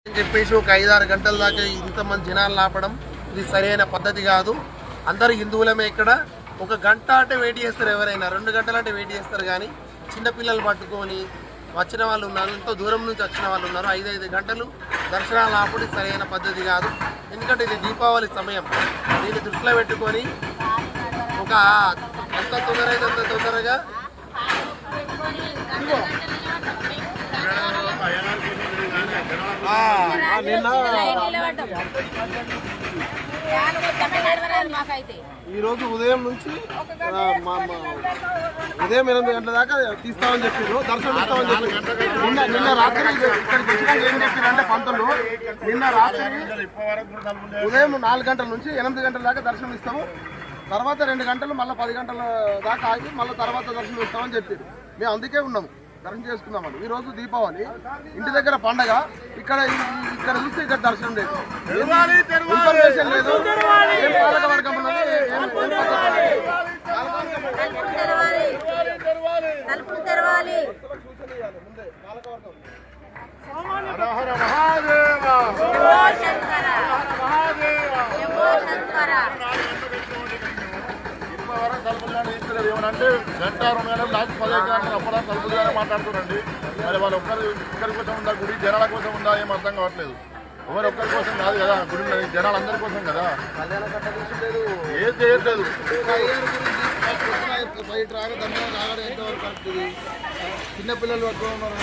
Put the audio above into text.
చెప్పేసి ఒక 5-6 గంటల దాకా ఇంతమంది జనాలు ఆపడం ఇది సరైన పద్ధతి కాదు. అందరు హిందువులమే. ఇక్కడ ఒక గంట అంటే వెయిట్ చేస్తారు, ఎవరైనా 2 గంటలు అంటే వెయిట్ చేస్తారు. కానీ చిన్నపిల్లలు పట్టుకొని వచ్చిన వాళ్ళు ఉన్నారు, ఎంతో దూరం నుంచి వచ్చిన వాళ్ళు ఉన్నారు. 5 గంటలు దర్శనాలు ఆపడం సరైన పద్ధతి కాదు. ఎందుకంటే ఇది దీపావళి సమయం. దీన్ని దృష్టిలో పెట్టుకొని ఒక ఎంత తొందర అయితే అంత తొందరగా ఈరోజు ఉదయం నుంచి ఉదయం 8 గంటల దాకా తీస్తామని చెప్పారు, దర్శనం ఇస్తామని చెప్పారు. నిన్న రాత్రి ఇక్కడికి వచ్చినాక ఏం చెప్పారంటే పంతులు, నిన్న రాత్రి ఉదయం 4 గంటల నుంచి 8 గంటల దాకా దర్శనం ఇస్తాము, తర్వాత 2 గంటలు మళ్ళీ 10 గంటల దాకా ఆగి మళ్ళీ తర్వాత దర్శనం ఇస్తామని చెప్పారు. మేము అందుకే ఉన్నాము, దర్శనం చేసుకుందామని. ఈరోజు దీపావళి, ఇంటి దగ్గర పండగ. ఇక్కడ చూస్తే ఇక్కడ దర్శనం లేదు, ఇన్ఫర్మేషన్ లేదు, ఏం పాలక వర్గం ఉన్నది, ఏమనంటే గంట 2 గంటలు లాస్ట్ 15 గంటలు అప్పుడు తలుపులుగానే మాట్లాడుతున్నారండి. మరి వాళ్ళు ఒక్కరి కోసం ఉందా గుడి, జనాల కోసం ఉందా ఏం అర్థం కావట్లేదు. ఎవరు ఒక్కరి కోసం కాదు కదా గుడి, జనాలు అందరి కోసం కదా. ఏం చేయట్లేదు. బయట రాగా దర్శనం రావడం ఎంతవరకు కలుగుతుంది. చిన్నపిల్లలు పట్టుకున్నారు.